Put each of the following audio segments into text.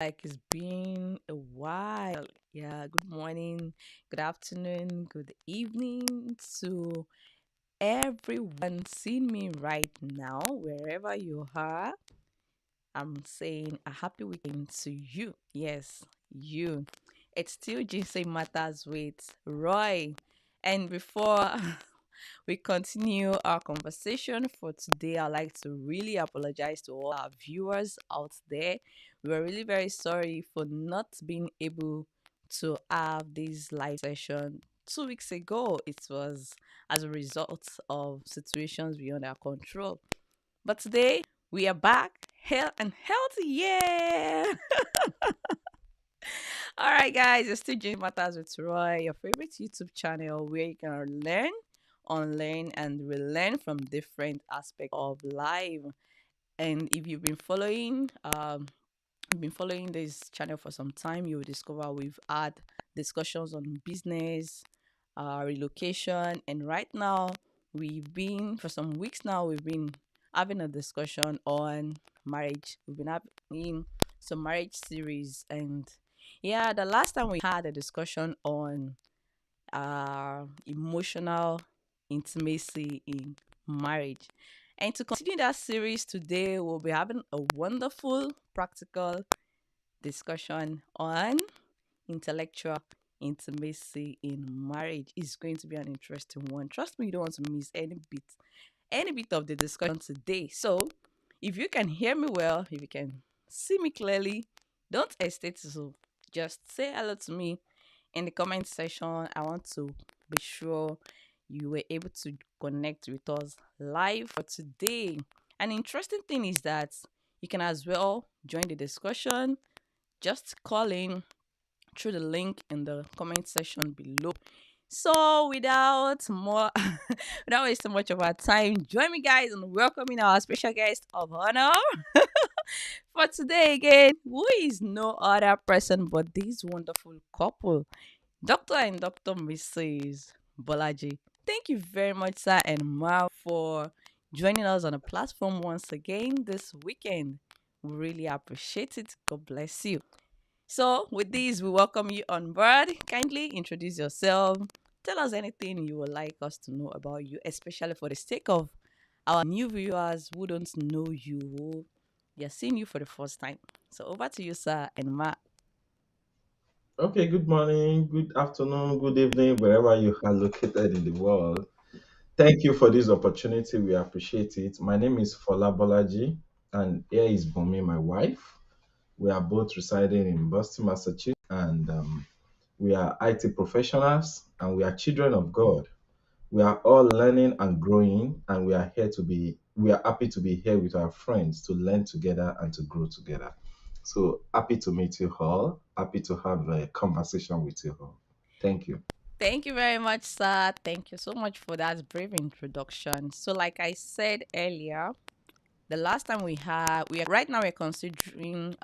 Like it's been a while. Yeah, good morning, good afternoon, good evening to everyone seeing me right now, wherever you are. I'm saying a happy weekend to you. Yes, you. It's still Ginseng Matters with Roy. And before we continue our conversation for today, I'd like to really apologize to all our viewers out there. We're really very sorry for not being able to have this live session 2 weeks ago. It was as a result of situations beyond our control. But today we are back, hell and healthy. Yeah. All right, guys, it's still Jane Matters with Roy, your favorite YouTube channel where you can learn, unlearn, and relearn from different aspects of life. And if you've been following this channel for some time, you'll discover we've had discussions on business, relocation, and right now we've been for some weeks now we've been having a discussion on marriage. We've been having some marriage series, and yeah, the last time we had a discussion on emotional intimacy in marriage. And to continue that series today, we'll be having a wonderful practical discussion on intellectual intimacy in marriage. Is going to be an interesting one. Trust me, you don't want to miss any bit of the discussion today. So, if you can hear me well, if you can see me clearly, don't hesitate to just say hello to me in the comment section. I want to be sure you were able to connect with us live for today. An interesting thing is that you can as well join the discussion. Just call in through the link in the comment section below. So without more without wasting much of our time, join me guys in welcoming our special guest of honor for today again, who is no other person but this wonderful couple, Dr. and Dr. Mrs. Bolaji. Thank you very much, sir and ma, for joining us on the platform once again this weekend. We really appreciate it. God bless you. So, with this, we welcome you on board. Kindly introduce yourself. Tell us anything you would like us to know about you, especially for the sake of our new viewers who don't know you, who they're seeing you for the first time. So, over to you, sir and ma. Okay, good morning, good afternoon, good evening, wherever you are located in the world. Thank you for this opportunity. We appreciate it. My name is Fola Bolaji, and here is Bumi, my wife. We are both residing in Boston, Massachusetts, and we are IT professionals, and we are children of God. We are all learning and growing, and we are happy to be here with our friends to learn together and to grow together. So happy to meet you all. Happy to have a conversation with you all. Thank you. Thank you very much, sir. Thank you so much for that brave introduction. So, like I said earlier, the last time we are right now we're considering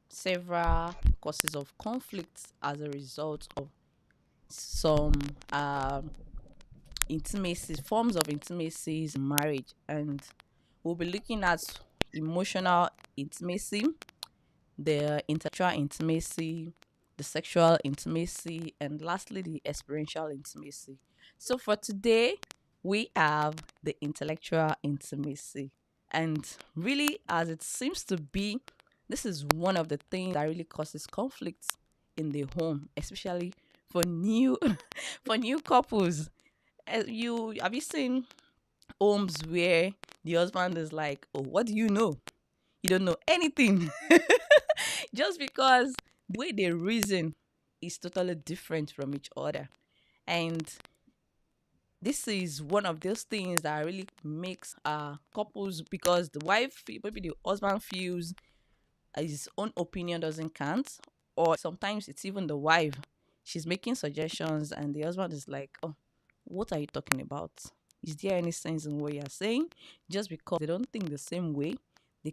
several causes of conflicts as a result of some intimacies, forms of intimacies in marriage, and we'll be looking at emotional intimacy, the intellectual intimacy, the sexual intimacy, and lastly, the experiential intimacy. So for today, we have the intellectual intimacy. And really, as it seems to be, this is one of the things that really causes conflicts in the home, especially for new for new couples. You have you seen homes where the husband is like, "Oh, what do you know? You don't know anything." Just because the way they reason is totally different from each other. And this is one of those things that really makes couples, because the wife, maybe the husband feels his own opinion doesn't count, or sometimes it's even the wife. She's making suggestions, and the husband is like, "Oh, what are you talking about? Is there any sense in what you're saying?" Just because they don't think the same way, they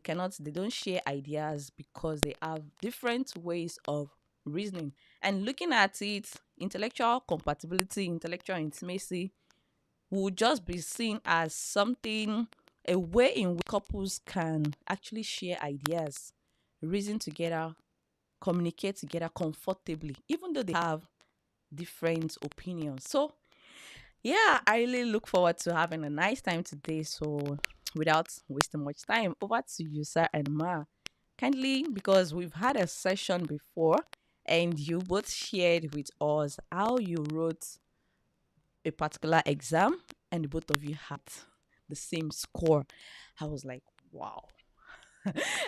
don't share ideas because they have different ways of reasoning. And looking at it, intellectual compatibility, intellectual intimacy will just be seen as something, a way in which couples can actually share ideas, reason together, communicate together comfortably, even though they have different opinions. So, yeah, I really look forward to having a nice time today. So, without wasting much time, over to you, sir and Ma. Kindly, because we've had a session before and you both shared with us how you wrote a particular exam and both of you had the same score. I was like, wow.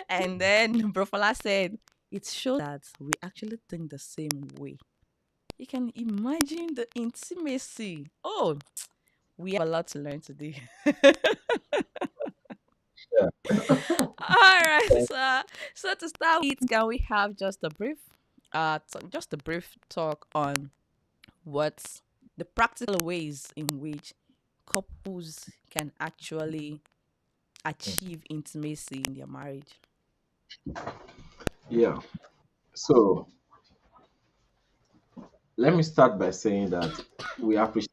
And then Brofala said, it shows that we actually think the same way. You can imagine the intimacy. Oh, we have a lot to learn today. Yeah. All right, so to start with, can we have just a brief talk on what's the practical ways in which couples can actually achieve intimacy in their marriage? Yeah. So let me start by saying that we appreciate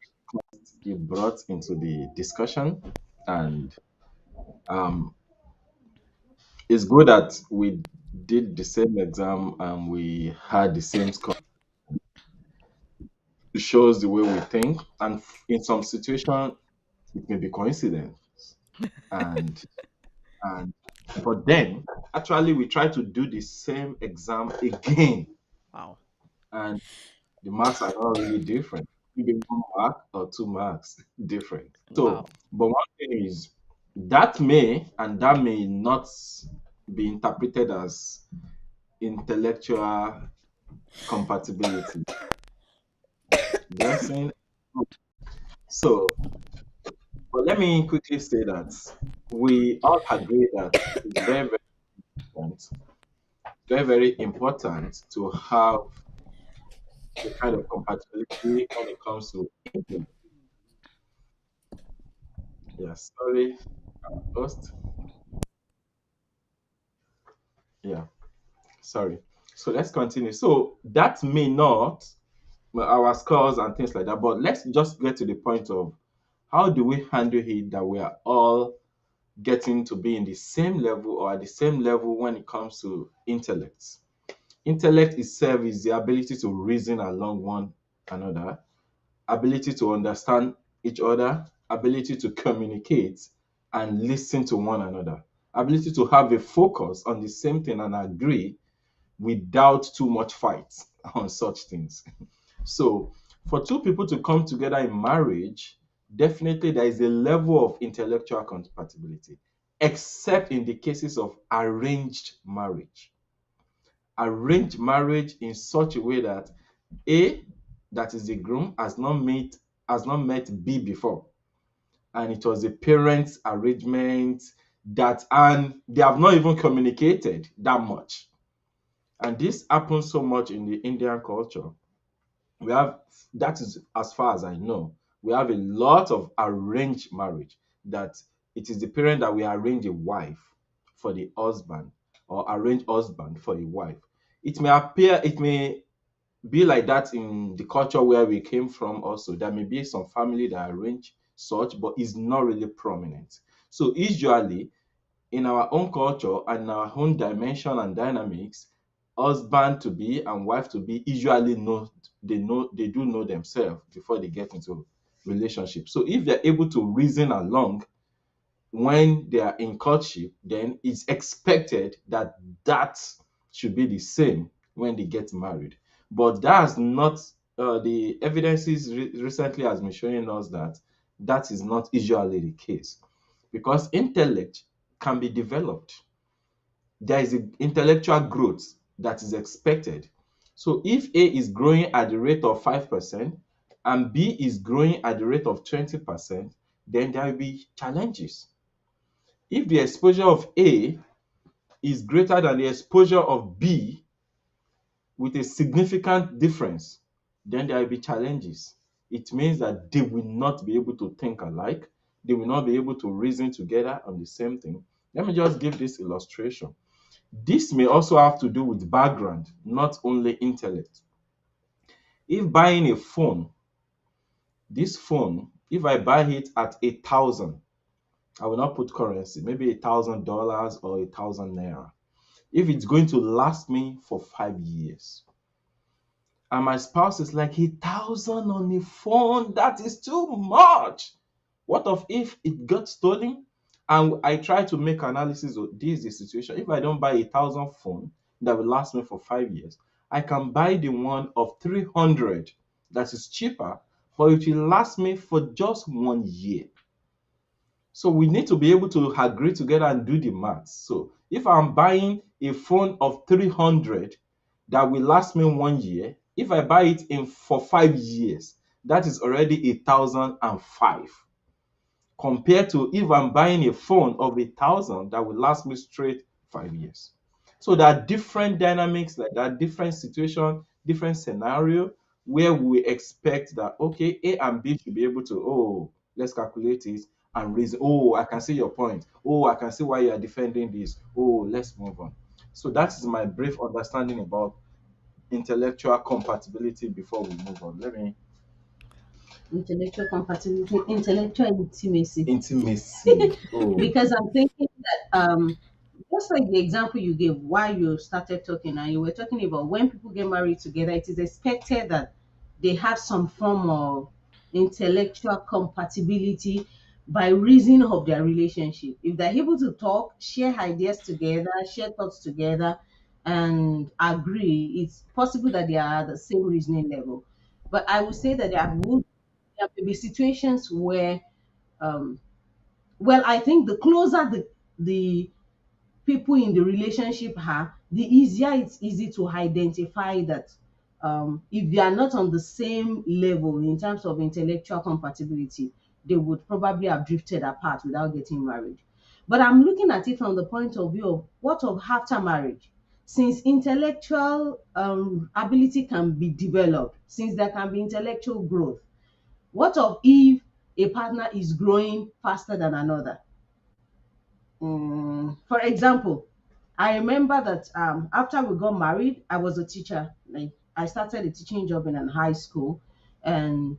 you brought into the discussion, and um, it's good that we did the same exam and we had the same score. It shows the way we think, and in some situation, it may be coincidence, and and but then actually we try to do the same exam again, Wow. and the marks are not really different. Maybe 1 mark or 2 marks different. So, Wow. but one thing is that may not be interpreted as intellectual compatibility. Blessing. So, but let me quickly say that we all agree that it's important, very, very important to have the kind of compatibility when it comes to intellect. Yeah, sorry, first. Yeah, sorry. So let's continue. So that may not our scores and things like that, but let's just get to the point of how do we handle it that we are all getting to be in the same level or at the same level when it comes to intellect. Intellect itself is the ability to reason along one another, ability to understand each other, ability to communicate and listen to one another, ability to have a focus on the same thing and agree without too much fight on such things. So, for two people to come together in marriage, definitely there is a level of intellectual compatibility, except in the cases of arranged marriage. Arranged marriage in such a way that A, that is the groom, has not met B before, and it was a parents' arrangement and they have not even communicated that much. And this happens so much in the Indian culture. We have that is as far as I know. We have a lot of arranged marriage that it is the parent that will arrange a wife for the husband or arrange husband for a wife. It may be like that in the culture where we came from also. There may be some family that arrange such, but it's not really prominent. So usually in our own culture and our own dimension and dynamics, husband to be and wife to be usually they do know themselves before they get into relationship. So if they're able to reason along when they are in courtship, then it's expected that that should be the same when they get married. But that's not the evidences recently has been showing us that that is not usually the case because intellect can be developed. There is an intellectual growth that is expected. So if A is growing at the rate of 5% and B is growing at the rate of 20%, then there will be challenges. If the exposure of A is greater than the exposure of B with a significant difference, then there will be challenges. It means that they will not be able to think alike. They will not be able to reason together on the same thing. Let me just give this illustration. This may also have to do with background, not only intellect. If buying a phone, this phone, if I buy it at 1,000, I will not put currency, maybe $1,000 or 1,000 naira. if it's going to last me for 5 years. And my spouse is like, 1,000 on the phone, that is too much. What of if it got stolen? And I try to make analysis of this is the situation. If I don't buy 1,000 phone that will last me for 5 years, I can buy the one of 300 that is cheaper, but it will last me for just 1 year. So we need to be able to agree together and do the maths. So if I'm buying a phone of 300 that will last me 1 year, if I buy it in for 5 years, that is already 1,005 compared to if I'm buying a phone of 1,000 that will last me straight 5 years. So there are different dynamics like that, different situation, different scenario where we expect that okay, A and B should be able to, oh, let's calculate it and reason. Oh, I can see your point. Oh, I can see why you are defending this. Oh, let's move on. So that is my brief understanding about intellectual compatibility before we move on. Let me Intellectual compatibility, intellectual intimacy. intimacy. Oh, Because I'm thinking that just like the example you gave while you started talking, and you were talking about when people get married together, it is expected that they have some form of intellectual compatibility by reason of their relationship. If they're able to talk, share ideas together, share thoughts together, and agree, it's possible that they are at the same reasoning level. But I would say that there may be situations where um, well, I think the closer the people in the relationship are, the easier it's easy to identify that if they are not on the same level in terms of intellectual compatibility, they would probably have drifted apart without getting married. But I'm looking at it from the point of view of what of after marriage? Since intellectual ability can be developed, since there can be intellectual growth, what of if a partner is growing faster than another? For example, I remember that after we got married, I was a teacher. Like I started a teaching job in an high school, and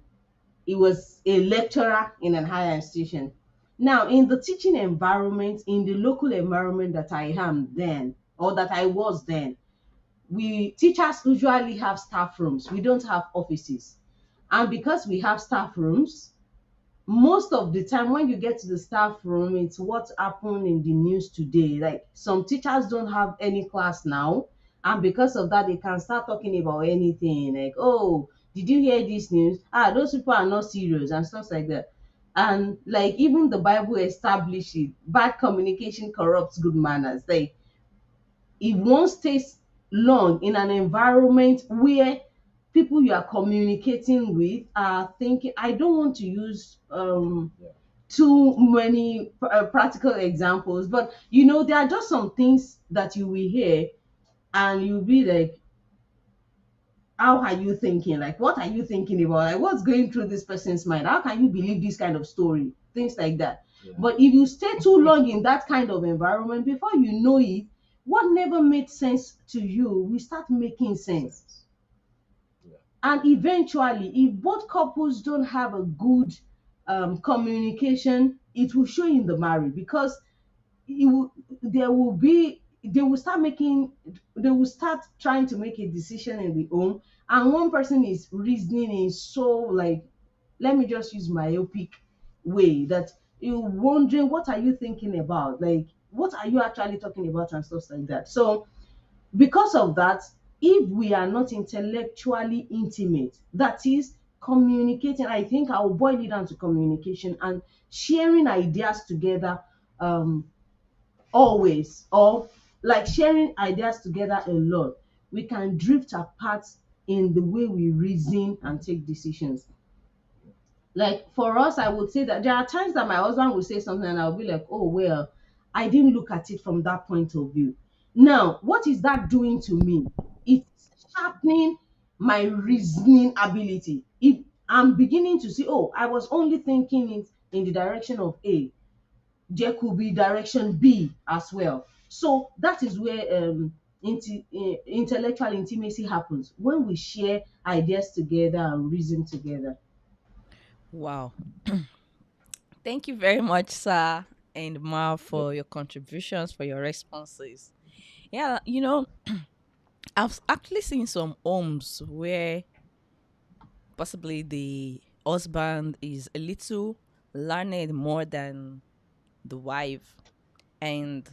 it was a lecturer in an higher institution. Now, in the teaching environment, in the local environment that I am then, or that I was then, we teachers usually have staff rooms. We don't have offices, and because we have staff rooms, most of the time when you get to the staff room, it's what happened in the news today. Like some teachers don't have any class now, and because of that they can start talking about anything, like, oh, did you hear this news? Ah, those people are not serious and stuff like that. And like even the Bible established it, bad communication corrupts good manners. Like if one stays long in an environment where people you are communicating with are thinking, I don't want to use yeah. too many practical examples, but there are just some things that you will hear and you'll be like, how are you thinking? Like, what are you thinking about? Like, what's going through this person's mind? How can you believe this kind of story? Things like that. Yeah. But if you stay too long in that kind of environment, before you know it, what never made sense to you will start making sense. Sense. Yeah. And eventually, if both couples don't have a good communication, it will show in the marriage because it will, there will be they will start trying to make a decision in the home, and one person is reasoning in so, like, let me just use myopic way that you're wondering what are you thinking about, like what are you actually talking about and stuff like that. So because of that, if we are not intellectually intimate, that is communicating, I think I will boil it down to communication and sharing ideas together, um always, or like sharing ideas together a lot, we can drift apart in the way we reason and take decisions. Like for us, I would say that there are times that my husband will say something and I'll be like, oh, well, I didn't look at it from that point of view. Now, what is that doing to me? It's sharpening my reasoning ability. If I'm beginning to see, oh, I was only thinking it in the direction of A, there could be direction B as well. So that is where intellectual intimacy happens, when we share ideas together and reason together. Wow. Thank you very much, sir and Ma, Yeah. for your contributions, for your responses. Yeah, I've actually seen some homes where possibly the husband is a little learned more than the wife. And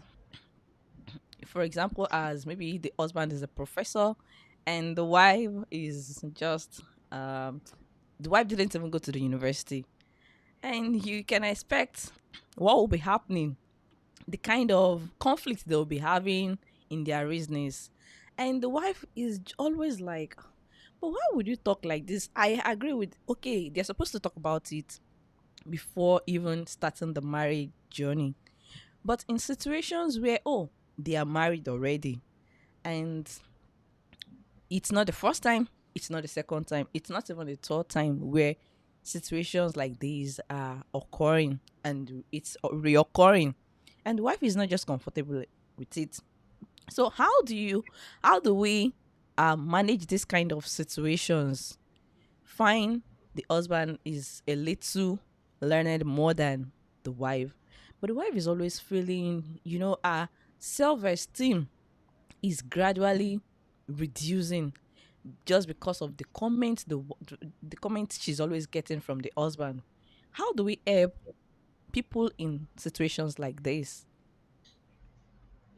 for example, as maybe the husband is a professor and the wife is just the wife didn't even go to the university. And you can expect what will be happening, the kind of conflict they'll be having in their reasonings. And the wife is always like, but why would you talk like this? I agree with, okay, they're supposed to talk about it before even starting the marriage journey. But in situations where, oh, they are married already and it's not the first time, it's not the second time, it's not even the third time where situations like these are occurring and it's reoccurring. And the wife is not just comfortable with it. So how do we manage this kind of situations? Fine, the husband is a little learned more than the wife, but the wife is always feeling, our self-esteem is gradually reducing just because of the comments she's always getting from the husband. How do we help people in situations like this?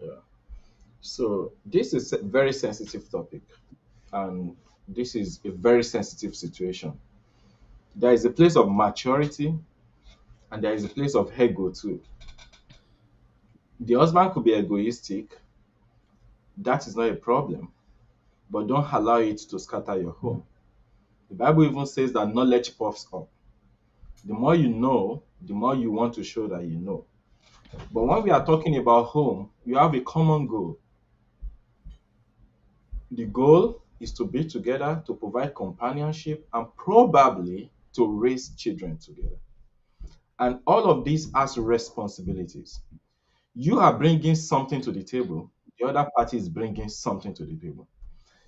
Yeah. So this is a very sensitive topic, and this is a very sensitive situation. There is a place of maturity, and there is a place of ego too. The husband could be egoistic. That is not a problem, but don't allow it to scatter your home. The Bible even says that knowledge puffs up. The more you know, the more you want to show that you know. But when we are talking about home, you have a common goal. The goal is to be together, to provide companionship, and probably to raise children together. And all of these has responsibilities. You are bringing something to the table, the other party is bringing something to the table.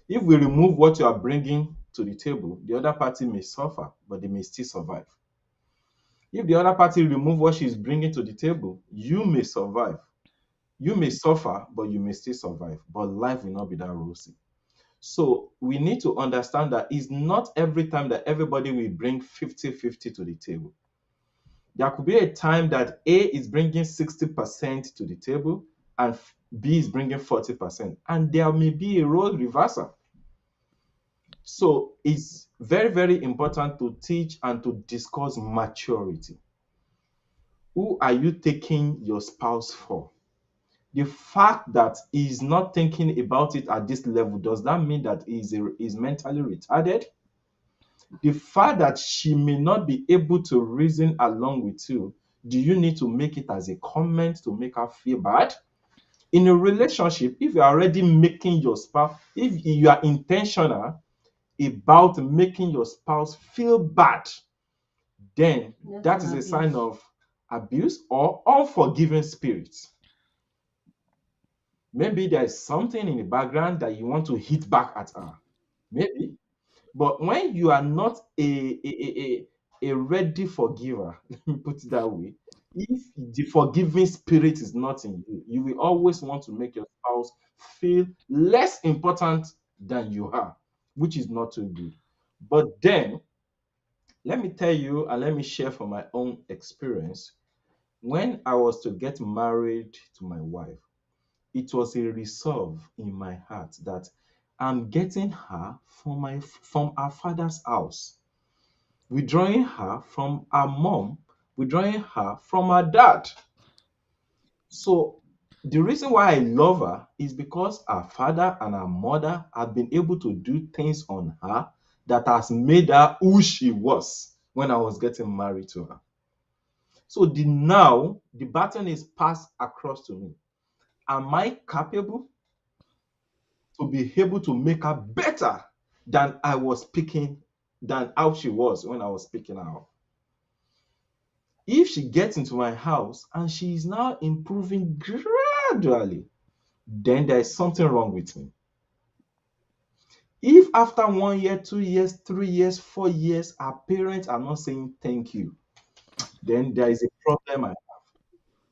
If we remove what you are bringing to the table, the other party may suffer, but they may still survive. If the other party remove what she's bringing to the table, you may survive. You may suffer, but you may still survive. But life will not be that rosy. So we need to understand that it's not every time that everybody will bring 50-50 to the table. There could be a time that A is bringing 60% to the table and B is bringing 40%. And there may be a role reversal. So it's very, very important to teach and to discuss maturity. Who are you taking your spouse for? The fact that he is not thinking about it at this level, does that mean that is mentally retarded? The fact that she may not be able to reason along with you, do you need to make it as a comment to make her feel bad? In a relationship, if you're already making your spouse, if you are intentional about making your spouse feel bad, then That's that an is a sign abuse. of abuse or unforgiving spirits. Maybe there is something in the background that you want to hit back at her. Maybe. But when you are not a ready forgiver, let me put it that way, if the forgiving spirit is not in you, you will always want to make your spouse feel less important than you are, which is not too good. But then, let me tell you and let me share from my own experience. When I was to get married to my wife, it was a resolve in my heart that I'm getting her from our father's house, withdrawing her from our mom, withdrawing her from our dad. So the reason why I love her is because our father and our mother have been able to do things on her that has made her who she was when I was getting married to her. So the baton is passed across to me. Am I capable to be able to make her better than I was picking, than how she was when I was picking her up? If she gets into my house and she is now improving gradually, then there is something wrong with me. If after 1 year, 2 years, 3 years, 4 years, our parents are not saying thank you, then there is a problem.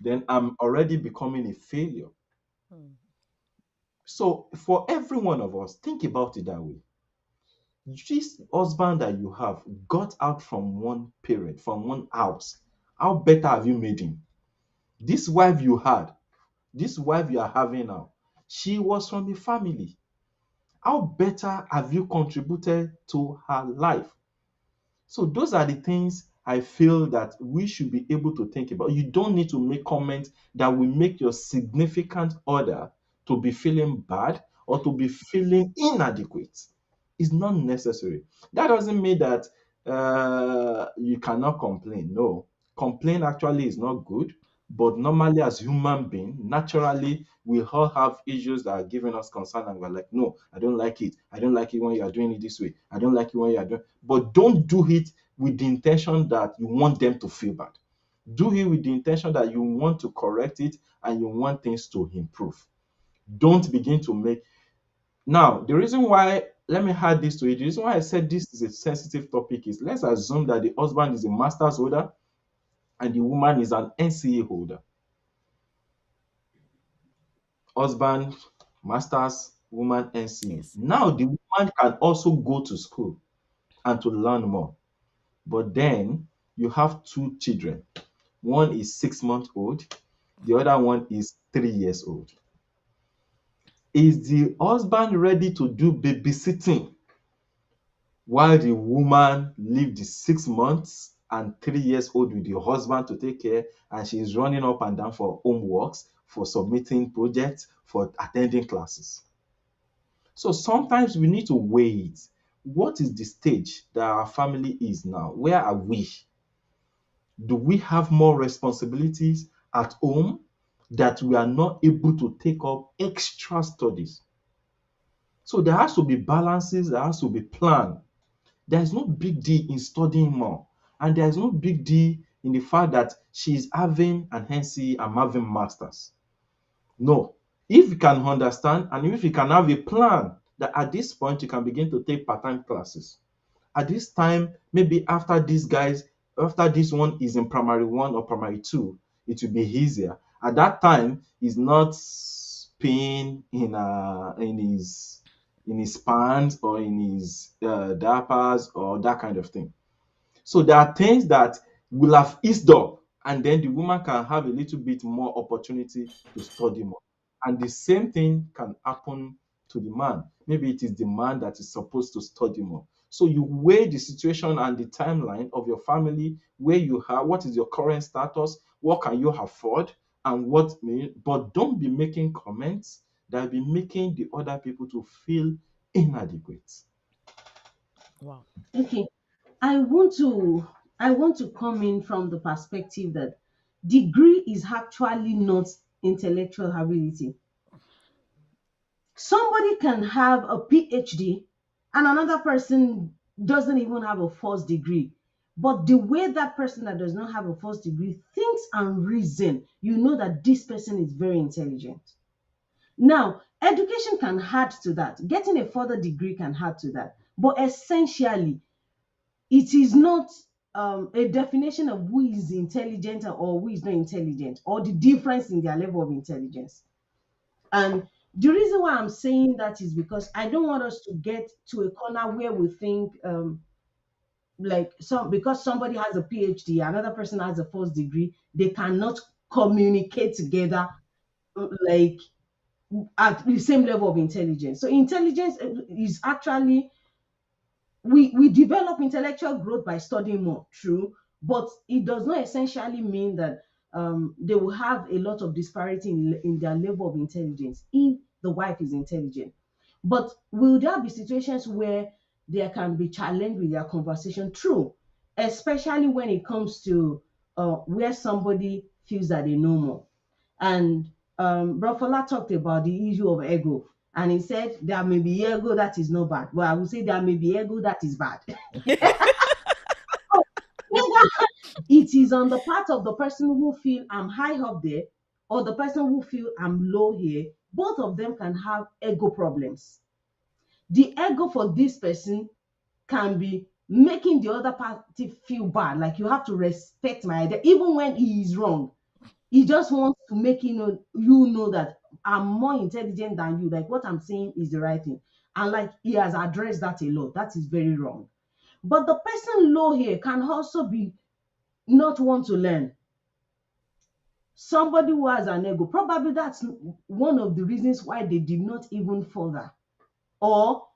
Then I'm already becoming a failure. Hmm. So for every one of us, think about it that way. This husband that you have got out from one parent, from one house. How better have you made him? This wife you had, this wife you are having now, she was from a family. How better have you contributed to her life? So those are the things I feel that we should be able to think about. You don't need to make comments that will make your significant other to be feeling bad or to be feeling inadequate. It's not necessary. That doesn't mean that you cannot complain. No, complain actually is not good. But normally, as human being, naturally, we all have issues that are giving us concern, and we're like, no, I don't like it. I don't like it when you are doing it this way. I don't like it when you are doing. But don't do it with the intention that you want them to feel bad. Do it with the intention that you want to correct it and you want things to improve. Don't begin to make. Now, the reason why, let me add this to it. The reason why I said this is a sensitive topic is, let's assume that the husband is a master's holder and the woman is an NCA holder. Husband, master's, woman, NCA. Yes. Now, the woman can also go to school and to learn more. But then you have two children. One is 6 months old, the other one is 3 years old. Is the husband ready to do babysitting while the woman leave the 6 months and 3 years old with the husband to take care, and she's running up and down for homeworks, for submitting projects, for attending classes? So sometimes we need to weigh it. What is the stage that our family is now? Where are we? Do we have more responsibilities at home that we are not able to take up extra studies? So there has to be balances, there has to be plan. There is no big deal in studying more, and there is no big deal in the fact that she is having an NCE, I'm having masters. No. If you can understand and if you can have a plan that at this point you can begin to take part-time classes. At this time, maybe after these guys, after this one is in primary one or primary two, it will be easier. At that time, he's not peeing in his pants or in his diapers or that kind of thing. So there are things that will have eased up, and then the woman can have a little bit more opportunity to study more. And the same thing can happen to the man. Maybe it is the man that is supposed to study more. So you weigh the situation and the timeline of your family, where you are, what is your current status, what can you afford, and what may, but don't be making comments that will be making the other people to feel inadequate. Wow. Okay, I want to I want to come in from the perspective that degree is actually not intellectual ability. Somebody can have a PhD and another person doesn't even have a first degree. But the way that person that does not have a first degree thinks and reason, you know that this person is very intelligent. Now, education can add to that. Getting a further degree can add to that. But essentially, it is not a definition of who is intelligent or who is not intelligent or the difference in their level of intelligence. And the reason why I'm saying that is because I don't want us to get to a corner where we think like some because somebody has a PhD, another person has a first degree, they cannot communicate together like at the same level of intelligence. So intelligence is actually we develop intellectual growth by studying more, true, but it does not essentially mean that they will have a lot of disparity in their level of intelligence if the wife is intelligent. But will there be situations where there can be challenge with their conversation? True, especially when it comes to where somebody feels that they know more. And Brofola talked about the issue of ego. And he said there may be ego that is not bad. But I would say there may be ego that is bad. Whether it is on the part of the person who feel I'm high up there or the person who feel I'm low here, both of them can have ego problems. The ego for this person can be making the other party feel bad. Like you have to respect my idea, even when he is wrong. He just wants to make you know that I'm more intelligent than you. Like what I'm saying is the right thing. And like he has addressed that a lot. That is very wrong. But the person low here can also be not want to learn. Somebody who has an ego, probably that's one of the reasons why they did not even further. Or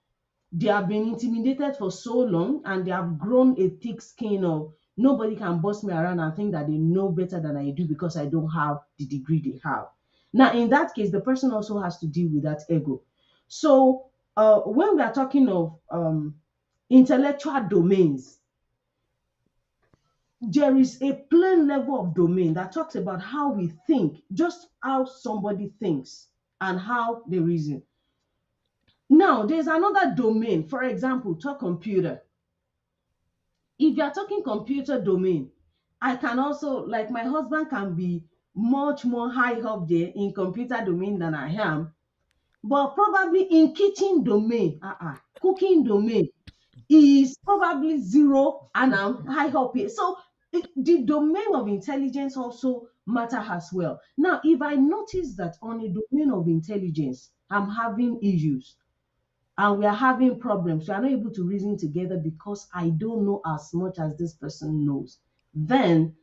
they have been intimidated for so long and they have grown a thick skin of nobody can boss me around and think that they know better than I do because I don't have the degree they have. Now, in that case, the person also has to deal with that ego. So, when we are talking of intellectual domains, there is a plain level of domain that talks about how we think, just how somebody thinks and how they reason. Now, there's another domain, for example, talk computer. If you're talking computer domain, I can also, like my husband can be much more high up there in computer domain than I am, but probably in kitchen domain, cooking domain, is probably zero and I'm high up here. So the domain of intelligence also matter as well. Now, if I notice that on a domain of intelligence, I'm having issues and we are having problems, we are not able to reason together because I don't know as much as this person knows, then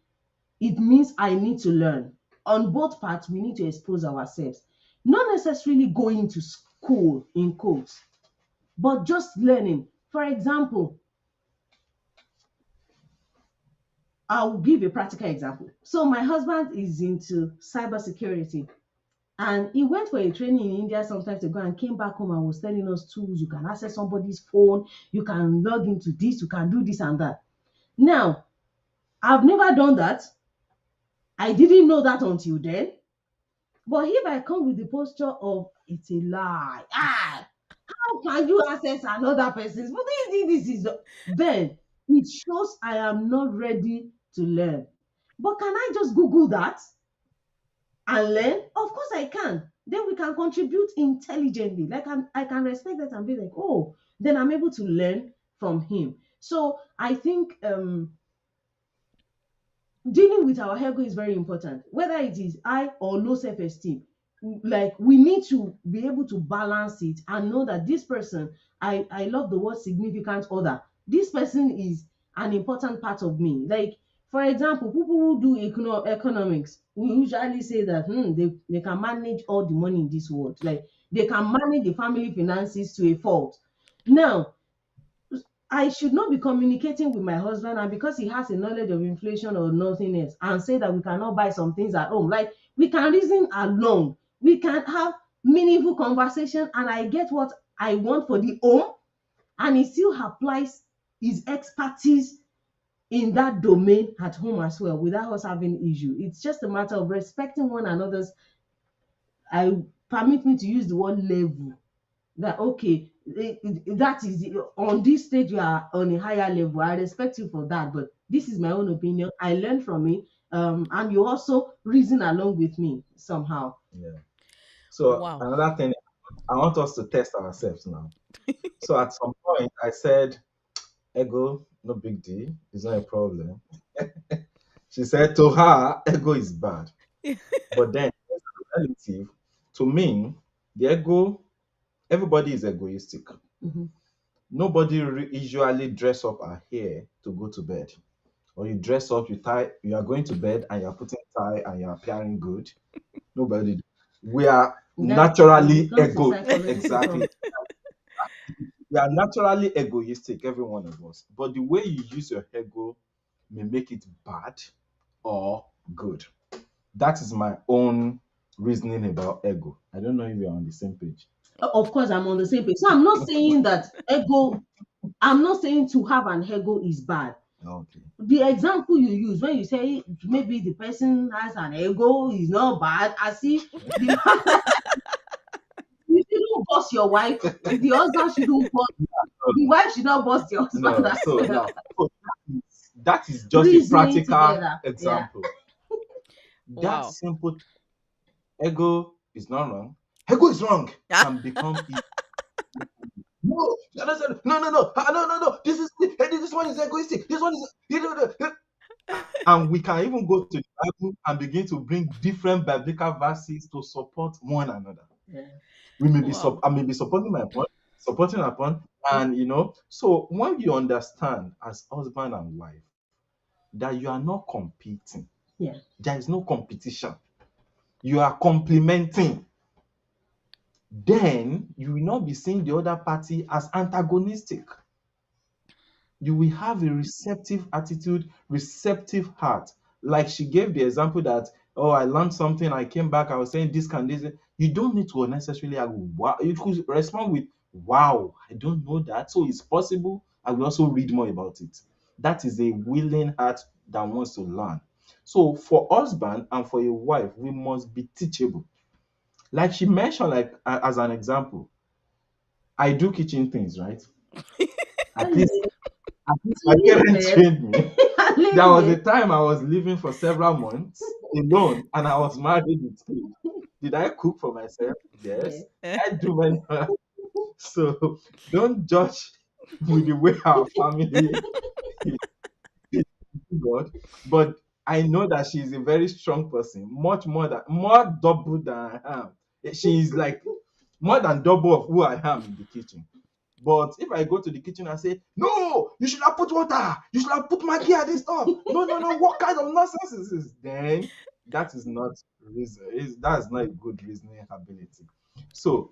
it means I need to learn. On both parts, we need to expose ourselves. Not necessarily going to school, in quotes, but just learning. For example, I'll give a practical example. So my husband is into cybersecurity and he went for a training in India sometimes ago and came back home and was telling us tools. You can access somebody's phone, you can log into this, you can do this and that. Now, I've never done that. I didn't know that until then. But if I come with the posture of it's a lie, how can you access another person's? But this is then it shows I am not ready to learn. But can I just Google that and learn? Of course I can. Then we can contribute intelligently. Like I can respect that and be like, oh, then I'm able to learn from him. So I think dealing with our ego is very important, whether it is high or low self-esteem. Like we need to be able to balance it and know that this person, I love the word significant other, this person is an important part of me. Like for example, people who do economics, we usually say that they can manage all the money in this world, like they can manage the family finances to a fault. Now, I should not be communicating with my husband, and because he has a knowledge of inflation or nothing else, and say that we cannot buy some things at home. Like we can reason along, we can have meaningful conversation, and I get what I want for the home, and he still applies his expertise in that domain at home as well without us having issue. It's just a matter of respecting one another's. I permit me to use the word level, that okay, that is on this stage you are on a higher level. I respect you for that, but this is my own opinion. I learn from it, and you also reason along with me somehow. Yeah. So Wow. another thing, I want us to test ourselves now. So at some point, I said, ego, no big deal. It's not a problem. She said to her, ego is bad. But then, relative, to me, the ego, everybody is egoistic. Mhm. Nobody usually dress up her hair to go to bed. Or you dress up, you tie, you are going to bed and you're putting tie and you're appearing good. Nobody. We are That's true. It naturally becomes a ego. psychological Exactly. We are naturally egoistic, every one of us. But the way you use your ego may make it bad or good. That is my own reasoning about ego. I don't know if you're on the same page. Of course, I'm on the same page. So I'm not saying that ego. I'm not saying to have an ego is bad. Okay. The example you use when you say maybe the person has an ego is not bad, as if the you shouldn't boss your wife, the husband shouldn't boss, the wife should not boss the husband No, as so well. now so that is just a Reasoning practical together. Yeah. example. That Wow. simple ego is not wrong. Ego is wrong can become no, no, no, no, no, no, no, no. This is this one is egoistic. This one is And we can even go to the Bible and begin to bring different biblical verses to support one another. Yeah. Wow. I may be supporting my point, supporting a point, and so when you understand as husband and wife that you are not competing, Yeah. there is no competition, you are complementing, then you will not be seeing the other party as antagonistic. You will have a receptive attitude, receptive heart. Like she gave the example that, oh, I learned something, I came back, I was saying this can this. You don't need to unnecessarily argue. Wow. You could respond with, wow, I don't know that. So it's possible. I will also read more about it. That is a willing heart that wants to learn. So for husband and for a wife, we must be teachable. Like she mentioned, like as an example, I do kitchen things, right? At least, Hallelujah. at least my parents trained me. There was a Hallelujah. time I was living for several months alone and I was married with kids. Did I cook for myself? Yeah. Yes. I do many. So don't judge with the way our family is God. But I know that she's a very strong person, much more double than I am. She is like more than double of who I am in the kitchen. But if I go to the kitchen and say, no, you should have put water, you should have put Maggi at this stuff. No, no, no, what kind of nonsense is this? Then that is not reason. That's not a good reasoning ability. So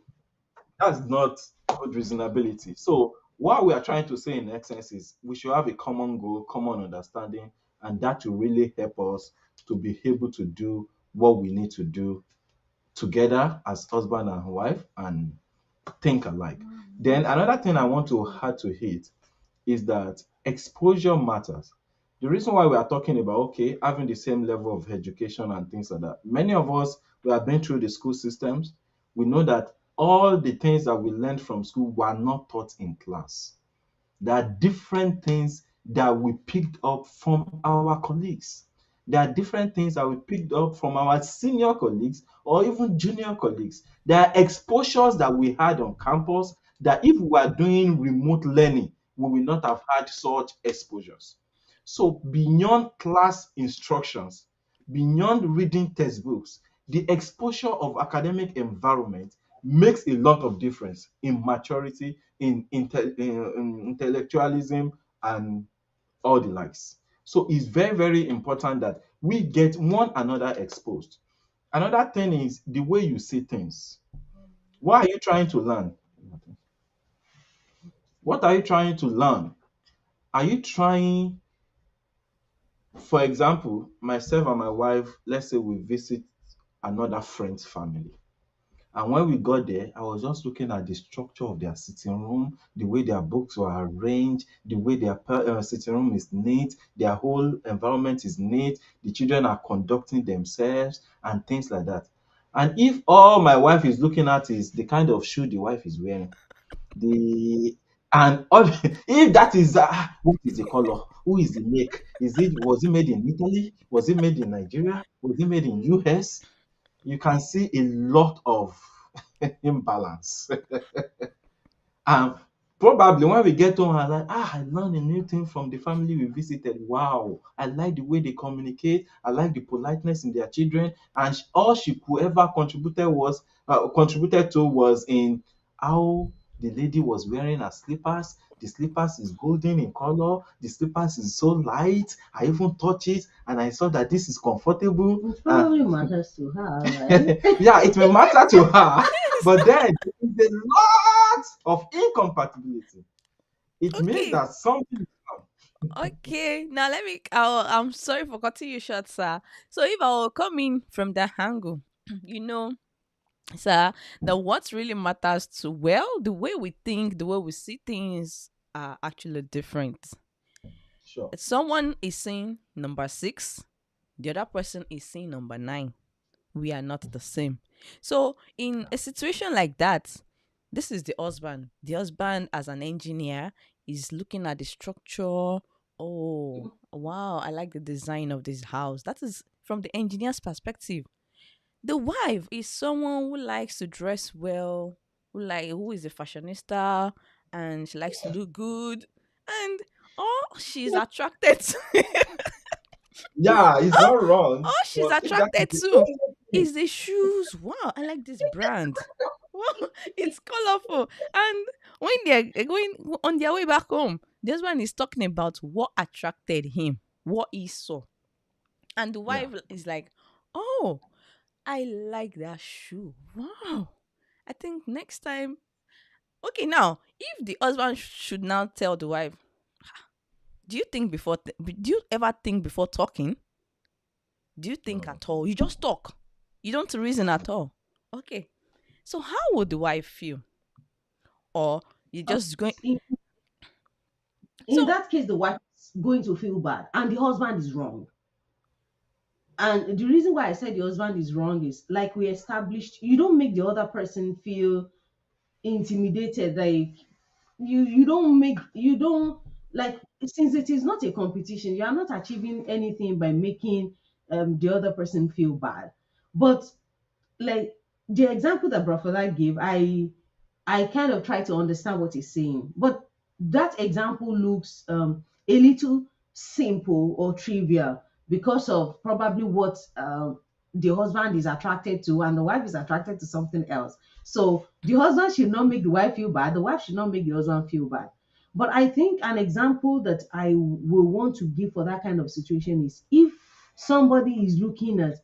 that's not good reasonability. So what we are trying to say in essence is we should have a common goal, common understanding, and that will really help us to be able to do what we need to do together as husband and wife and think alike. Then another thing I want to add to it is that exposure matters. The reason why we are talking about okay, having the same level of education and things like that. Many of us we have been through the school systems. We know that all the things that we learned from school were not taught in class. There are different things that we picked up from our colleagues. There are different things that we picked up from our senior colleagues or even junior colleagues. There are exposures that we had on campus that if we were doing remote learning, we will not have had such exposures. So, beyond class instructions, beyond reading textbooks, the exposure of academic environment makes a lot of difference in maturity, in intellectualism, and all the likes. So it's very, very important that we get one another exposed. Another thing is the way you see things. What are you trying to learn? What are you trying to learn? Are you trying, for example, myself and my wife, let's say we visit another friend's family. And when we got there, I was just looking at the structure of their sitting room, the way their books were arranged, the way their sitting room is neat, their whole environment is neat, the children are conducting themselves, and things like that. And if all my wife is looking at is the kind of shoe the wife is wearing, the and all, if that is what is the color, who is the make, was it made in Italy, was it made in Nigeria, was it made in US, you can see a lot of imbalance. And probably when we get home, I like, I learned a new thing from the family we visited. Wow, I like the way they communicate. I like the politeness in their children. And all she could ever contributed to was in how the lady was wearing her slippers. The slippers is golden in color. The slippers is so light. I even touch it and I saw that this is comfortable. It probably matters to her, right? Yeah, it may matter to her, but then there is a lot of incompatibility. It means Okay. that something is wrong. Okay. Now let me. I'm sorry for cutting you short, sir. So if I will come in from that angle, you know, sir, that what really matters to the way we think, the way we see things are actually different. Sure. Someone is saying number six, the other person is saying number nine. We are not the same. So in a situation like that, this is the husband. The husband, as an engineer, is looking at the structure. Oh, wow, I like the design of this house. That is from the engineer's perspective. The wife is someone who likes to dress well, who is a fashionista, and she likes to look good, and all she's attracted to Yeah, it's not wrong, Oh, she's but if that is attracted the to only thing. is the shoes. Wow, I like this brand. Wow, it's colorful. And when they're going on their way back home, this one is talking about what attracted him, what he saw. And the Yeah. wife is like, oh, I like that shoe. Wow. I think next time. Okay, now, if the husband should now tell the wife, do you think before, do you ever think before talking? Do you think No. at all? You just talk. You don't reason at all. Okay. So how would the wife feel? Or you just going in, in so that case, the wife is going to feel bad and the husband is wrong. And the reason why I said the husband is wrong is, like we established, you don't make the other person feel intimidated. Like you don't, like, since it is not a competition, you are not achieving anything by making the other person feel bad. But like the example that Brafala gave, I kind of try to understand what he's saying, but that example looks a little simple or trivial because of probably what the husband is attracted to and the wife is attracted to something else. So the husband should not make the wife feel bad, the wife should not make the husband feel bad. But I think an example that I will want to give for that kind of situation is if somebody is looking at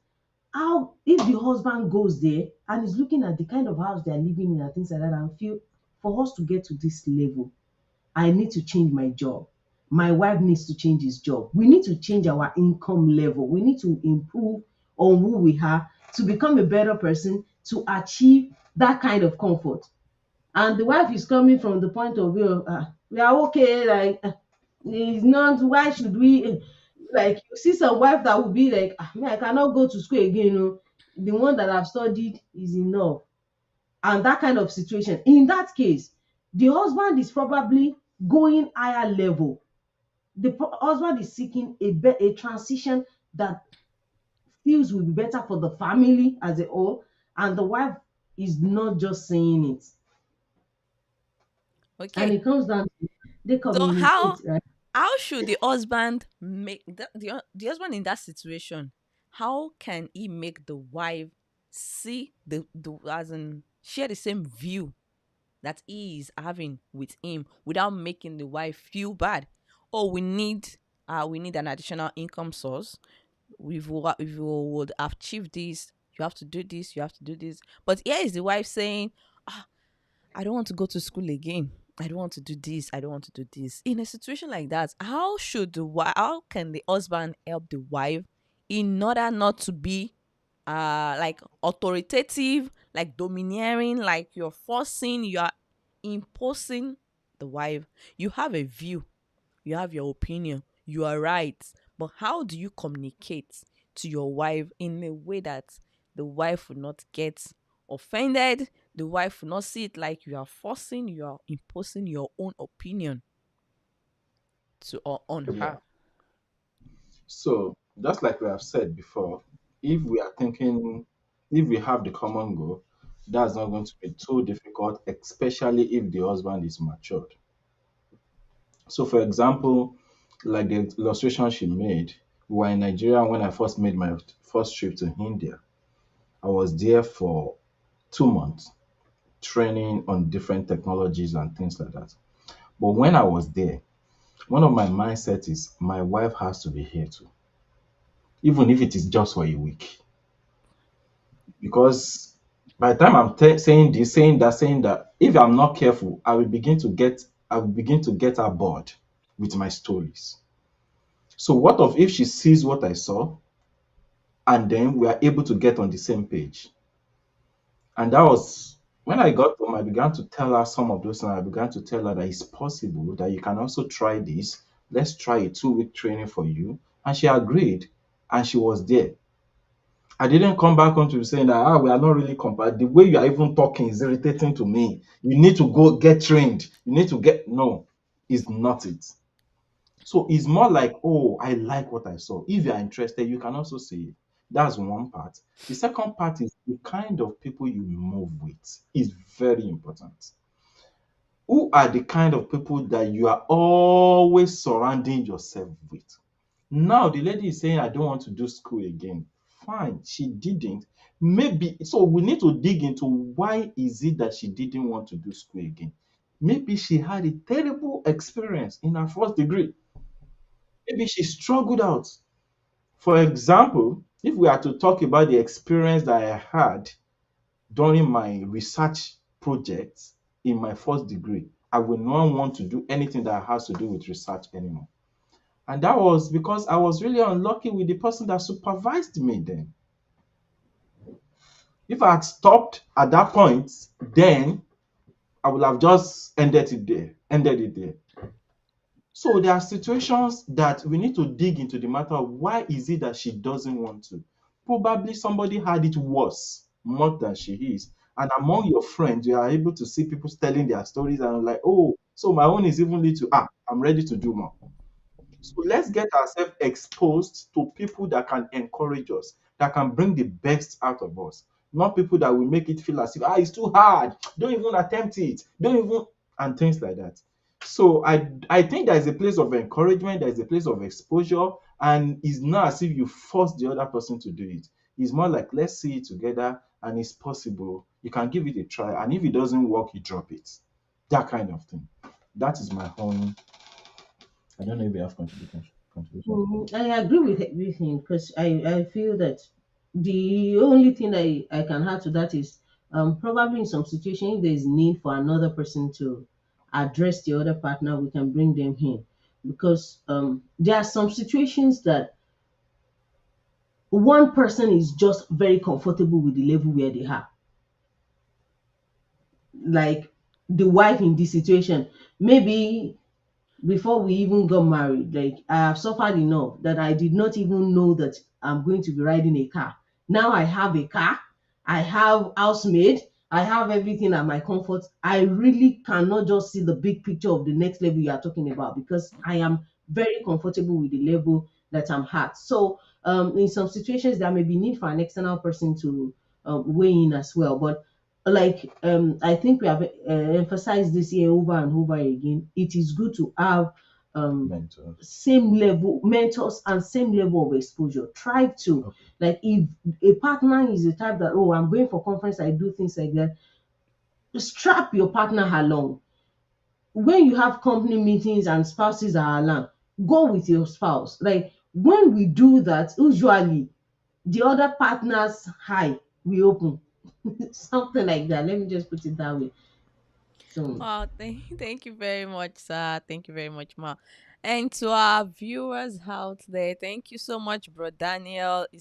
how, if the husband goes there and is looking at the kind of house they're living in and things like that, and feel, for us to get to this level, I need to change my job. My wife needs to change his job. We need to change our income level. We need to improve on who we are to become a better person to achieve that kind of comfort. And the wife is coming from the point of view of, we are okay, like, it's not, why should we, like, you see some wife that will be like, me, I cannot go to school again, the one that I've studied is enough. And that kind of situation, in that case, the husband is probably going higher level. The husband is seeking a transition that feels will be better for the family as a whole, and the wife is not just saying it. And okay. it comes down to, they So how communicate, right? how should the husband make the husband in that situation? How can he make the wife see the as in share the same view that he is having with him without making the wife feel bad? Oh, we need an additional income source. If you would achieve this, you have to do this, you have to do this. But here is the wife saying, ah, I don't want to go to school again. I don't want to do this. I don't want to do this. In a situation like that, how can the husband help the wife in order not to be like authoritative, like domineering, like you're forcing, you are imposing the wife. You have a view, you have your opinion, you are right. But how do you communicate to your wife in a way that the wife will not get offended? The wife will not see it like you are forcing, you are imposing your own opinion to on Yeah. her. So, just like we have said before, if we are thinking, if we have the common goal, that's not going to be too difficult, especially if the husband is matured. So, for example, like the illustration she made, we were in Nigeria when I first made my first trip to India. I was there for 2 months training on different technologies and things like that. But when I was there, one of my mindset is my wife has to be here too, even if it is just for a week. Because by the time I'm saying this, saying that, if I'm not careful, I will begin to get her bored with my stories. So what of if she sees what I saw and then we are able to get on the same page? And that was when I got home, I began to tell her some of those things. I began to tell her that it's possible that you can also try this. Let's try a 2 week training for you. And she agreed and she was there. I didn't come back home to saying that we are not really compatible. The way you are even talking is irritating to me. You need to go get trained. You need to get no, it's not it. So it's more like, oh, I like what I saw. If you are interested, you can also say it. That's one part. The second part is the kind of people you move with is very important. Who are the kind of people that you are always surrounding yourself with? Now the lady is saying, I don't want to do school again. Fine, she didn't. Maybe so we need to dig into why is it that she didn't want to do school again. Maybe she had a terrible experience in her first degree. Maybe she struggled out. For example, if we are to talk about the experience that I had during my research projects in my first degree, I will not want to do anything that has to do with research anymore. And that was because I was really unlucky with the person that supervised me then. If I had stopped at that point, then I would have just ended it there. So there are situations that we need to dig into the matter of why is it that she doesn't want to. Probably somebody had it worse, more than she is. And among your friends, you are able to see people telling their stories and like, oh, so my own is even little. I'm ready to do more. So let's get ourselves exposed to people that can encourage us, that can bring the best out of us, not people that will make it feel as if it's too hard. Don't even attempt it. Don't even and things like that. So I think there is a place of encouragement, there is a place of exposure, and it's not as if you force the other person to do it. It's more like let's see it together and it's possible. You can give it a try, and if it doesn't work, you drop it. That kind of thing. That is my own. I don't know if you have contribution. I agree with everything because I feel that the only thing I can add to that is probably in some situation if there is need for another person to address the other partner, we can bring them in because there are some situations that one person is just very comfortable with the level where they are, like the wife in this situation. Maybe before we even got married, like I have suffered enough that I did not even know that I'm going to be riding a car. Now I have a car, I have housemaid, I have everything at my comfort. I really cannot just see the big picture of the next level you are talking about because I am very comfortable with the level that I'm at. So in some situations there may be need for an external person to weigh in as well. But like I think we have emphasized this here over and over again. It is good to have um Mentor. same level mentors and same level of exposure. Try to, Okay. like, if a partner is the type that, oh, I'm going for conference, I do things like that, strap your partner along. When you have company meetings and spouses are along, go with your spouse. Like when we do that, usually the other partner's eye we open. Something like that, let me just put it that way. So Wow, thank you very much, sir. Thank you very much, Ma. And to our viewers out there, thank you so much, bro Daniel. He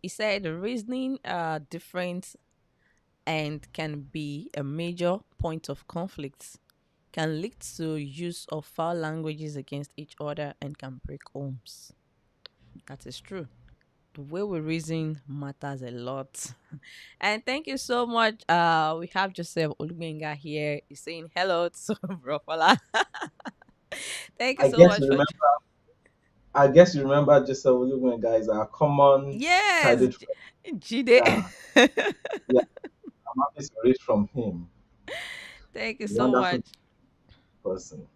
said reasoning are different and can be a major point of conflict. Can lead to use of foul languages against each other and can break homes. That is true. The way we reason matters a lot. And thank you so much. We have Joseph Olubenga here. He's saying hello to Brofola. Thank you I so guess much you for remember. I guys remember Joseph Olugun, guys, our common yes, childhood friend. Jide. Yeah, yeah. I'm happy to read from him. Thank you so Wonderful much. person.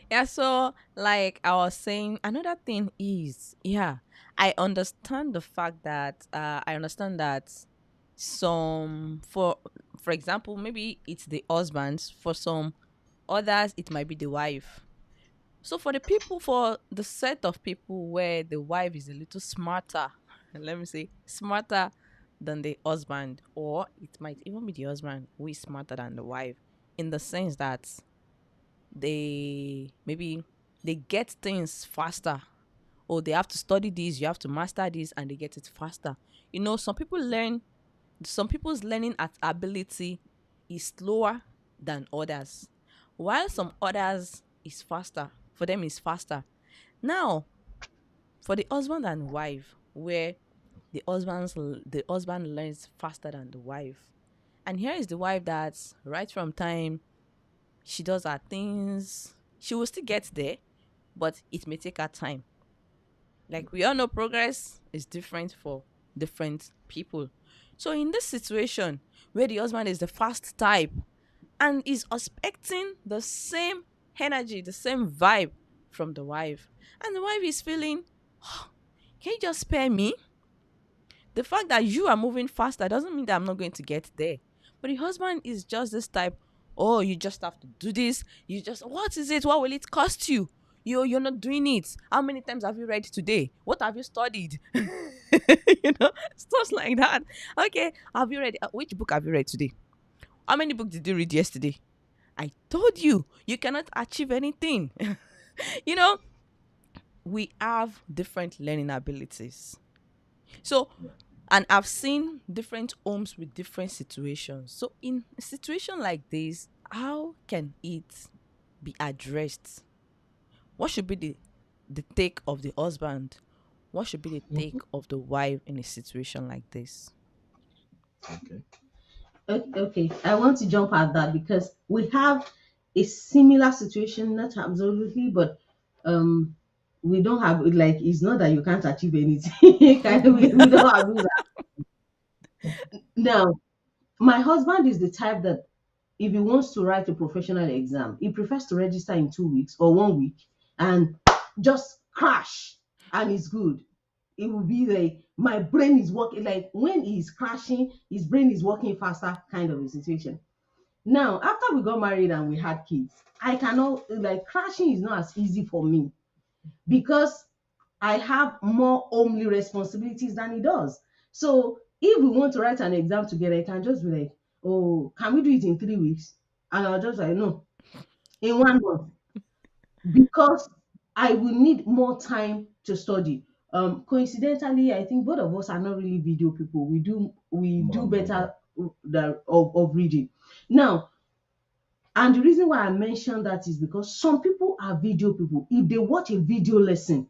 Yeah, so like I was saying, another thing is, yeah, I understand that some for example, maybe it's the husbands, for some others it might be the wife. So for the set of people where the wife is a little smarter, let me say smarter than the husband, or it might even be the husband who is smarter than the wife, in the sense that maybe they get things faster, or they have to study this, you have to master this, and they get it faster. Some people's learning at ability is slower than others, while some others is faster. For them is faster. Now, for the husband and wife, where the husband learns faster than the wife. And here is the wife that's right from time she does her things. She will still get there, but it may take her time. Like we all know, progress is different for different people. So in this situation where the husband is the fast type and is expecting the same energy, the same vibe from the wife. And the wife is feeling, "Oh, can you just spare me? The fact that you are moving faster doesn't mean that I'm not going to get there." But the husband is just this type, "Oh, you just have to do this. You just, what is it? What will it cost you? You're not doing it. How many times have you read today? What have you studied?" Stuff like that. Okay, have you read, which book have you read today? How many books did you read yesterday? I told you, you cannot achieve anything. you know, we have different learning abilities. So, and I've seen different homes with different situations. So, in a situation like this, how can it be addressed? What should be the take of the husband? What should be the take Mhm. of the wife in a situation like this? Okay. Okay, I want to jump at that because we have a similar situation, not absolutely, but um, we don't have like it's not that you can't achieve anything. We don't have that. Now, my husband is the type that if he wants to write a professional exam, he prefers to register in 2 weeks or 1 week and just crash and it's good. It will be like my brain is working like when he's crashing, his brain is working faster, kind of a situation. Now, after we got married and we had kids, I cannot like crashing is not as easy for me because I have more homely responsibilities than he does. So if we want to write an exam together, I can just be like, "Oh, can we do it in 3 weeks?" And I'll just like, "No, in 1 month," because I will need more time to study. Coincidentally, I think both of us are not really video people. We do More reading. better of reading. Now, and the reason why I mentioned that is because some people are video people. If they watch a video lesson,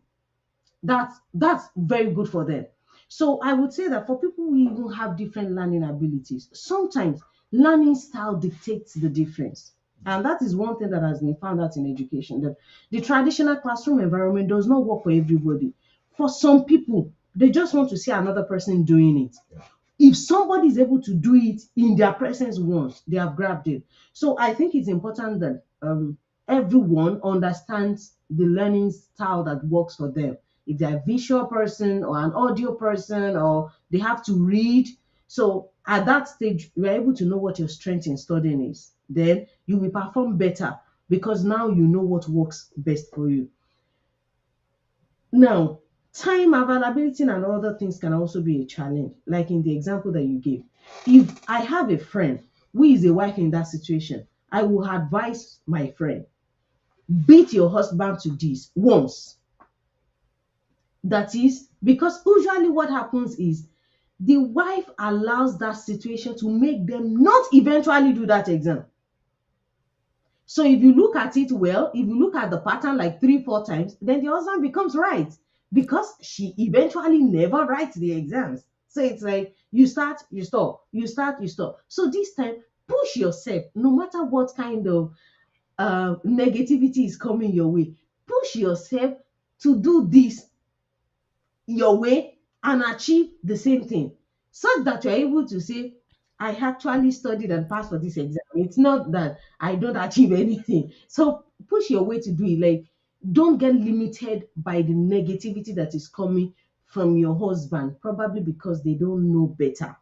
that's very good for them. So I would say that for people who even have different learning abilities, sometimes learning style dictates the difference. And that is one thing that has been found out in education, that the traditional classroom environment does not work for everybody. For some people, they just want to see another person doing it. If somebody is able to do it in their presence once, they have grabbed it. So I think it's important that everyone understands the learning style that works for them. If they're a visual person or an audio person or they have to read. So at that stage, you're able to know what your strength in studying is. Then you will perform better because now you know what works best for you. Now, time availability and other things can also be a challenge, like in the example that you gave. If I have a friend who is a wife in that situation, I will advise my friend, beat your husband to this once. That is because usually what happens is the wife allows that situation to make them not eventually do that exam. So if you look at it well, if you look at the pattern like 3, 4 times, then the husband becomes right because she eventually never writes the exams. So it's like you start, you stop, you start, you stop. So this time, push yourself, no matter what kind of negativity is coming your way. Push yourself to do this your way and achieve the same thing such that you're able to say, "I actually studied and passed for this exam. It's not that I don't achieve anything." So push your way to do it. Like, don't get limited by the negativity that is coming from your husband, probably because they don't know better.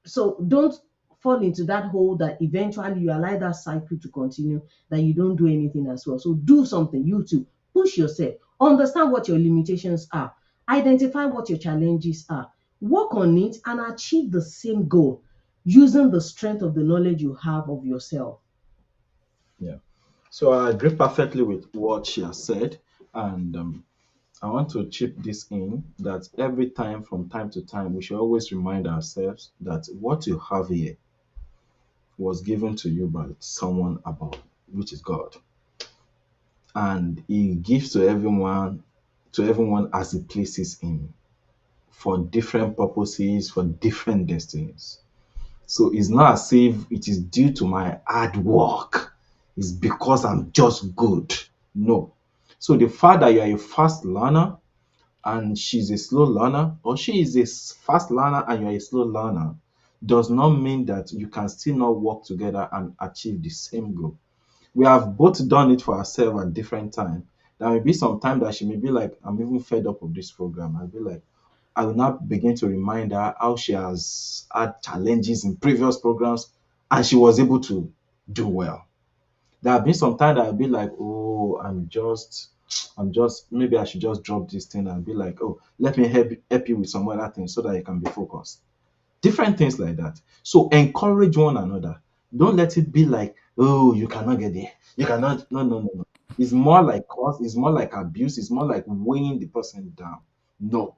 So don't fall into that hole that eventually you allow that cycle to continue, that you don't do anything as well. So do something, you too. Push yourself. Understand what your limitations are. Identify what your challenges are. Work on it and achieve the same goal using the strength of the knowledge you have of yourself. Yeah. So I agree perfectly with what she has said, and I want to chip this in that every time, from time to time, we should always remind ourselves that what you have here was given to you by someone above, which is God, and He gives to everyone as He places Him for different purposes, for different destinies. So it's not as if it is due to my hard work. It's because I'm just good. No. So the fact that you are a fast learner and she's a slow learner, or she is a fast learner and you're a slow learner, does not mean that you can still not work together and achieve the same goal. We have both done it for ourselves at different times. There may be some time that she may be like, I'm even fed up of this program. I'll be like, I will now begin to remind her how she has had challenges in previous programs and she was able to do well. There have been some time that I'll be like, oh, maybe I should just drop this thing and be like, oh, let me help you with some other things so that you can be focused. Different things like that. So encourage one another. Don't let it be like, oh, you cannot get there. You cannot. No, no, no, no. It's more like cause. It's more like abuse. It's more like weighing the person down. No.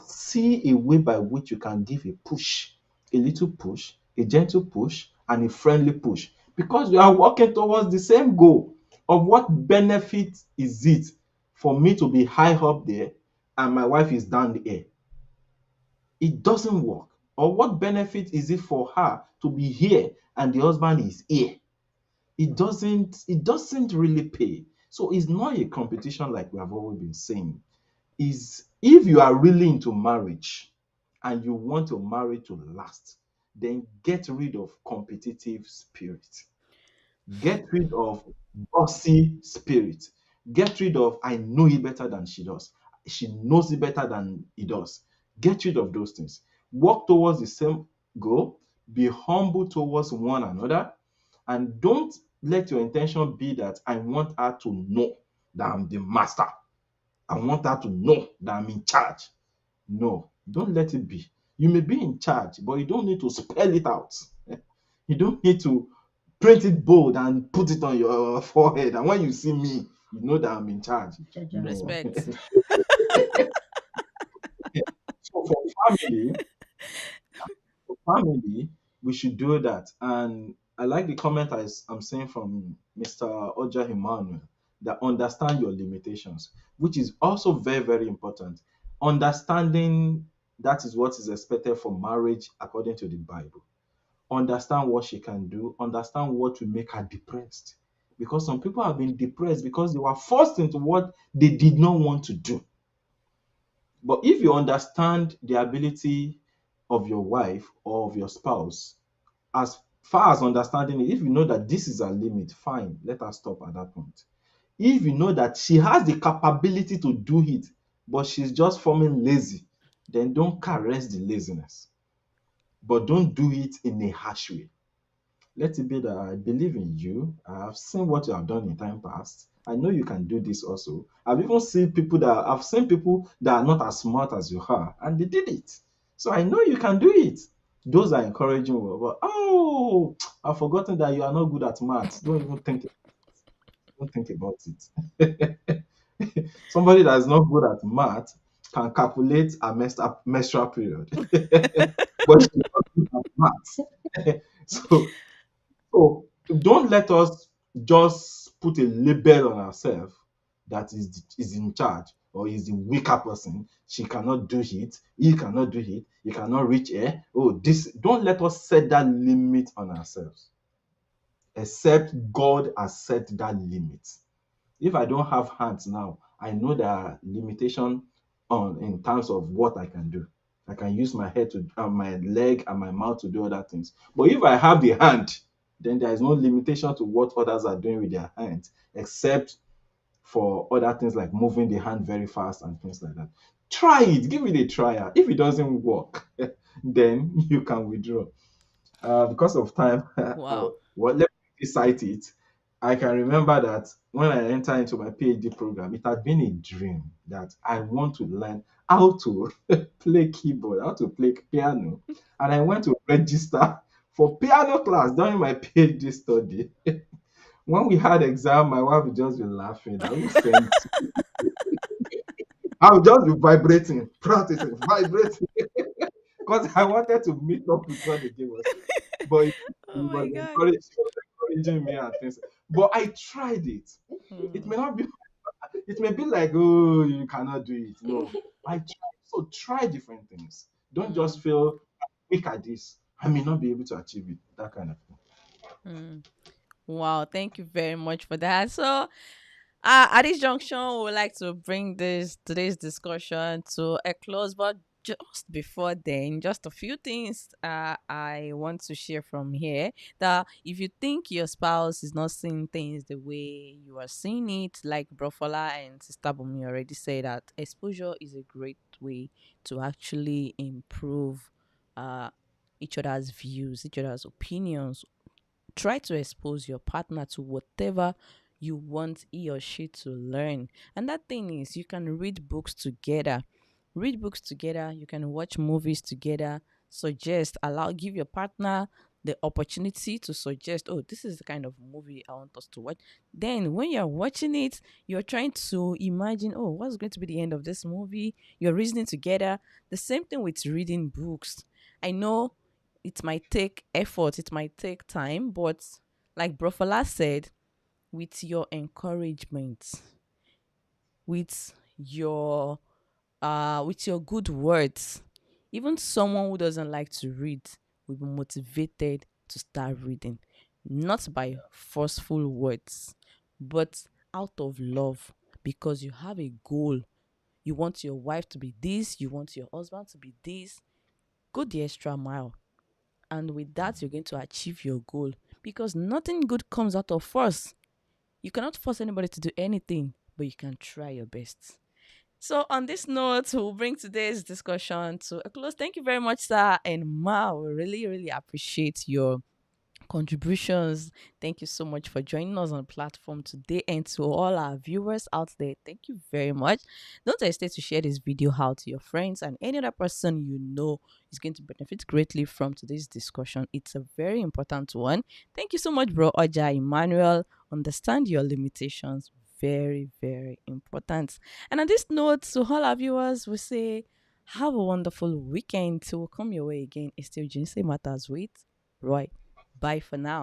See a way by which you can give a push, a little push, a gentle push, and a friendly push, because you are working towards the same goal of what benefit is it for me to be high up there and my wife is down the air. It doesn't work. Or what benefit is it for her to be here and the husband is here? It doesn't really pay. So it's not a competition like we have always been saying. Is if you are really into marriage and you want your marriage to last, then get rid of competitive spirit. Get rid of bossy spirit. Get rid of I know it better than she does. She knows it better than he does. Get rid of those things. Work towards the same goal. Be humble towards one another. And don't let your intention be that I want her to know that I'm the master. I want her to know that I'm in charge. No, don't let it be. You may be in charge, but you don't need to spell it out. You don't need to print it bold and put it on your forehead. And when you see me, you know that I'm in charge. Jaja. No. Respect. So for family, we should do that. And I like the comment I'm saying from Mr. Oja Emmanuel, that understand your limitations, which is also very, very important. Understanding that is what is expected from marriage according to the Bible. Understand what she can do, understand what will make her depressed. Because some people have been depressed because they were forced into what they did not want to do. But if you understand the ability of your wife or of your spouse, as far as understanding it, if you know that this is her limit, fine, let her stop at that point. If you know that she has the capability to do it, but she's just forming lazy, then don't caress the laziness. But don't do it in a harsh way. Let it be that I believe in you. I have seen what you have done in time past. I know you can do this also. I've seen people that are not as smart as you are, and they did it. So I know you can do it. Those are encouraging words. But oh, I've forgotten that you are not good at maths. Don't think about it. Somebody that is not good at math can calculate a menstrual period, but she's not good at maths. so So don't let us just put a label on ourselves that is in charge or is the weaker person. She cannot do it. He cannot do it. He cannot reach air. Oh, this. Don't let us set that limit on ourselves. Except God has set that limit. If I don't have hands now, I know there are limitation on in terms of what I can do. I can use my head to my leg and my mouth to do other things. But if I have the hand, then there is no limitation to what others are doing with their hands, except for other things like moving the hand very fast and things like that. Try it, give it a trial. If it doesn't work, then you can withdraw. Because of time, Wow. let me cite it. I can remember that when I entered into my PhD program, it had been a dream that I want to learn how to play keyboard, how to play piano. And I went to register for piano class during my PhD study. When we had exam, my wife would just be laughing. I would send, I would just be vibrating, practicing, vibrating, because I wanted to meet up with what they gave us. But Oh he my was God. encouraging me and things. But I tried it. It Hmm. may not be, it may be like, oh, you cannot do it. No, I tried. So try different things. Don't just Hmm. feel weak at this. I may not be able to achieve it. That kind of thing. Hmm. Wow, thank you very much for that. So, at this junction, we would like to bring this today's discussion to a close. But just before then, just a few things I want to share from here. That if you think your spouse is not seeing things the way you are seeing it, like Brofola and Sister Bumi already said, that exposure is a great way to actually improve uh, each other's views, each other's opinions. Try to expose your partner to whatever you want he or she to learn. And that thing is, you can read books together. Read books together, you can watch movies together, suggest, allow, give your partner the opportunity to suggest, oh, this is the kind of movie I want us to watch. Then, when you're watching it, you're trying to imagine, oh, what's going to be the end of this movie? You're reasoning together. The same thing with reading books. I know it might take effort, it might take time, but like Brofola said, with your encouragement, with your good words, even someone who doesn't like to read will be motivated to start reading, not by forceful words, but out of love, because you have a goal. You want your wife to be this, you want your husband to be this. Go the extra mile, and with that you're going to achieve your goal, because nothing good comes out of force. You cannot force anybody to do anything, but you can try your best. So on this note, we'll bring today's discussion to a close. Thank you very much, sir and Ma. We really, really appreciate your contributions. Thank you so much for joining us on the platform today, and to all our viewers out there, thank you very much. Don't hesitate to share this video out to your friends and any other person you know is going to benefit greatly from today's discussion. It's a very important one. Thank you so much, bro Oja Emmanuel. Understand your limitations. Very, very important. And on this note, to all our viewers, we say have a wonderful weekend. Till we come your way again. It's still Jinsei Matters with Roy. Bye for now.